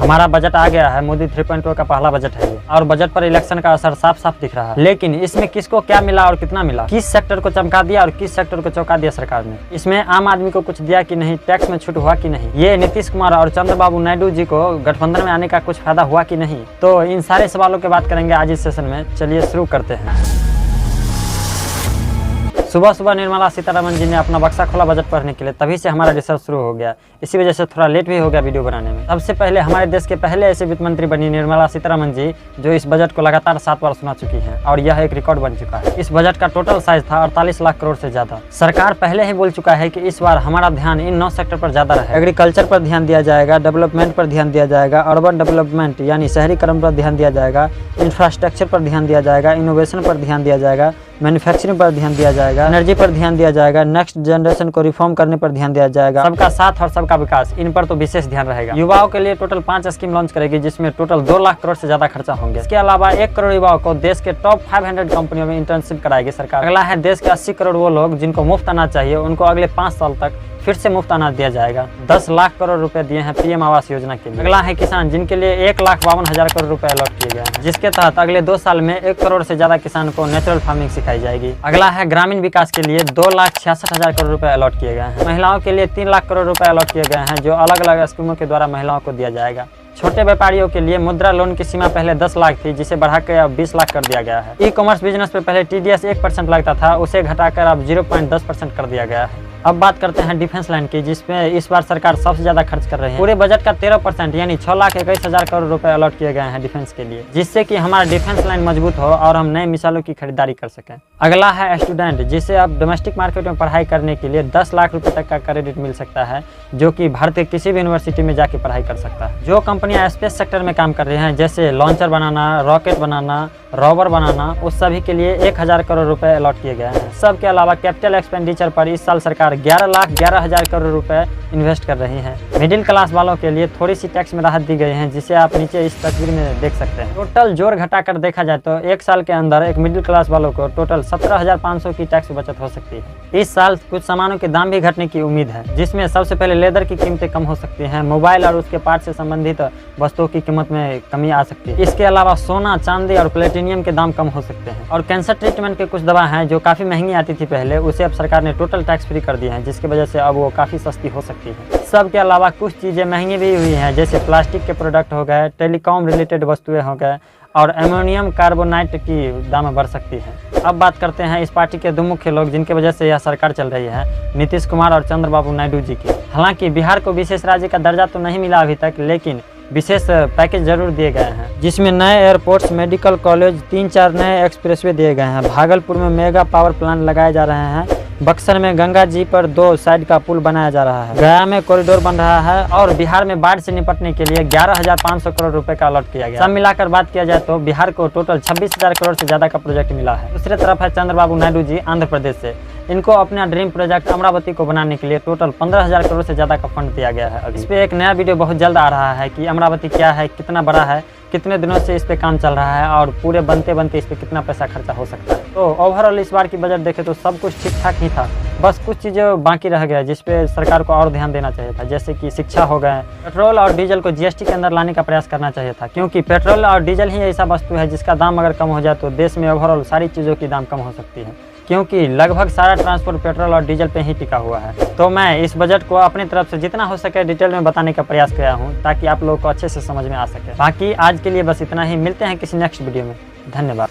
हमारा बजट आ गया है, मोदी 3.0 का पहला बजट है ये, और बजट पर इलेक्शन का असर साफ साफ दिख रहा है। लेकिन इसमें किसको क्या मिला और कितना मिला, किस सेक्टर को चमका दिया और किस सेक्टर को चौंका दिया सरकार ने, इसमें आम आदमी को कुछ दिया कि नहीं, टैक्स में छूट हुआ कि नहीं, ये नीतीश कुमार और चंद्रबाबू नायडू जी को गठबंधन में आने का कुछ फायदा हुआ कि नहीं, तो इन सारे सवालों की बात करेंगे आज इस सेशन में। चलिए शुरू करते हैं। सुबह सुबह निर्मला सीतारमण जी ने अपना बक्सा खोला बजट पढ़ने के लिए, तभी से हमारा रिसर्च शुरू हो गया। इसी वजह से थोड़ा लेट भी हो गया वीडियो बनाने में। सबसे पहले हमारे देश के पहले ऐसे वित्त मंत्री बनी निर्मला सीतारमण जी, जो इस बजट को लगातार 7 बार सुना चुकी हैं, और यह एक रिकॉर्ड बन चुका है। इस बजट का टोटल साइज था 48 लाख करोड़ से ज्यादा। सरकार पहले ही बोल चुका है कि इस बार हमारा ध्यान इन 9 सेक्टर पर ज्यादा रहे। एग्रीकल्चर पर ध्यान दिया जाएगा, डेवलपमेंट पर ध्यान दिया जाएगा, अर्बन डेवलपमेंट यानी शहरीकरण पर ध्यान दिया जाएगा, इंफ्रास्ट्रक्चर पर ध्यान दिया जाएगा, इनोवेशन पर ध्यान दिया जाएगा, मैन्युफैक्चरिंग पर ध्यान दिया जाएगा, एनर्जी पर ध्यान दिया जाएगा, नेक्स्ट जनरेशन को रिफॉर्म करने पर ध्यान दिया जाएगा, सबका साथ और सबका विकास, इन पर तो विशेष ध्यान रहेगा। युवाओं के लिए टोटल 5 स्कीम लॉन्च करेगी, जिसमें टोटल 2 लाख करोड़ से ज्यादा खर्चा होंगे। इसके अलावा 1 करोड़ युवाओं को देश के टॉप 500 कंपनियों में इंटर्नशिप कराएगी सरकार। अगला है देश के 80 करोड़ वो लोग जिनको मुफ्त अनाज चाहिए, उनको अगले 5 साल तक फिर से मुफ्त अनाज दिया जाएगा। 10 लाख करोड़ रुपए दिए हैं पीएम आवास योजना के लिए। अगला है किसान, जिनके लिए 1,52,000 करोड़ रुपए अलॉट किए गए हैं, जिसके तहत अगले 2 साल में 1 करोड़ से ज्यादा किसान को नेचुरल फार्मिंग सिखाई जाएगी। अगला है ग्रामीण विकास के लिए 2,66,000 करोड़ रुपए अलॉट किए गए हैं। महिलाओं के लिए 3 लाख करोड़ रुपए अलॉट किए गए हैं, जो अलग अलग स्कीमों के द्वारा महिलाओं को दिया जाएगा। छोटे व्यापारियों के लिए मुद्रा लोन की सीमा पहले 10 लाख थी, जिसे बढ़ाकर अब 20 लाख कर दिया गया है। ई कॉमर्स बिजनेस पे पहले TDS 1% लगता था, उसे घटाकर अब 0.10% कर दिया गया है। अब बात करते हैं डिफेंस लाइन की, जिसमें इस बार सरकार सबसे ज्यादा खर्च कर रही है। पूरे बजट का 13% यानी 6,21,000 करोड़ रुपए अलॉट किए गए हैं डिफेंस के लिए, जिससे कि हमारा डिफेंस लाइन मजबूत हो और हम नए मिसाइलों की खरीदारी कर सकें। अगला है स्टूडेंट, जिसे अब डोमेस्टिक मार्केट में पढ़ाई करने के लिए 10 लाख रुपए तक का क्रेडिट मिल सकता है, जो कि भारत के किसी भी यूनिवर्सिटी में जाके पढ़ाई कर सकता है। जो कंपनियां स्पेस सेक्टर में काम कर रही हैं, जैसे लॉन्चर बनाना, रॉकेट बनाना, रोवर बनाना, उस सभी के लिए 1,000 करोड़ रुपए अलॉट किए गए हैं। सबके अलावा कैपिटल एक्सपेंडिचर पर इस साल सरकार 11,11,000 करोड़ रुपए इन्वेस्ट कर रही है। मिडिल क्लास वालों के लिए थोड़ी सी टैक्स में राहत दी गई है, जिसे आप नीचे इस तस्वीर में देख सकते हैं। टोटल जोड़ घटाकर देखा जाए तो 1 साल के अंदर एक मिडिल क्लास वालों को टोटल 17,500 की टैक्स बचत हो सकती है। इस साल कुछ सामानों के दाम भी घटने की उम्मीद है, जिसमें सबसे पहले लेदर की कीमतें कम हो सकती हैं, मोबाइल और उसके पार्ट से संबंधित वस्तुओं की कीमत में कमी आ सकती है। इसके अलावा सोना, चांदी और प्लेटिनियम के दाम कम हो सकते हैं। और कैंसर ट्रीटमेंट के कुछ दवा हैं जो काफी महंगी आती थी पहले, उसे अब सरकार ने टोटल टैक्स फ्री कर दिए हैं, जिसकी वजह से अब वो काफी सस्ती हो सकती है। सब के अलावा कुछ चीजें महंगी भी हुई हैं, जैसे प्लास्टिक के प्रोडक्ट हो गए, टेलीकॉम रिलेटेड वस्तुएं हो गए, और अमोनियम कार्बोनाइट की दाम बढ़ सकती है। अब बात करते हैं इस पार्टी के 2 मुख्य लोग जिनकी वजह से यह सरकार चल रही है, नीतीश कुमार और चंद्रबाबू नायडू जी की। हालांकि बिहार को विशेष राज्य का दर्जा तो नहीं मिला अभी तक, लेकिन विशेष पैकेज जरूर दिए गए हैं, जिसमें नए एयरपोर्ट्स, मेडिकल कॉलेज, 3-4 नए एक्सप्रेसवे दिए गए हैं। भागलपुर में मेगा पावर प्लांट लगाए जा रहे हैं। बक्सर में गंगा जी पर 2 साइड का पुल बनाया जा रहा है। गया में कॉरिडोर बन रहा है, और बिहार में बाढ़ से निपटने के लिए 11,500 करोड़ रुपए का अलॉट किया गया। सब मिलाकर बात किया जाए तो बिहार को टोटल 26,000 करोड़ से ज्यादा का प्रोजेक्ट मिला है। दूसरी तरफ है चंद्रबाबू नायडू जी आंध्र प्रदेश से। इनको अपना ड्रीम प्रोजेक्ट अमरावती को बनाने के लिए टोटल 15,000 करोड़ से ज्यादा का फंड दिया गया है। इस पे एक नया वीडियो बहुत जल्द आ रहा है कि अमरावती क्या है, कितना बड़ा है, कितने दिनों से इस पे काम चल रहा है, और पूरे बनते बनते इस पे कितना पैसा खर्चा हो सकता है। तो ओवरऑल इस बार की बजट देखे तो सब कुछ ठीक ठाक ही था, बस कुछ चीज़ें बाकी रह गया जिस पे सरकार को और ध्यान देना चाहिए था, जैसे कि शिक्षा हो गए। पेट्रोल और डीजल को GST के अंदर लाने का प्रयास करना चाहिए था, क्योंकि पेट्रोल और डीजल ही ऐसा वस्तु है जिसका दाम अगर कम हो जाए तो देश में ओवरऑल सारी चीज़ों की दाम कम हो सकती है, क्योंकि लगभग सारा ट्रांसपोर्ट पेट्रोल और डीजल पे ही टिका हुआ है। तो मैं इस बजट को अपनी तरफ से जितना हो सके डिटेल में बताने का प्रयास किया हूँ, ताकि आप लोगों को अच्छे से समझ में आ सके। बाकी आज के लिए बस इतना ही, मिलते हैं किसी नेक्स्ट वीडियो में। धन्यवाद।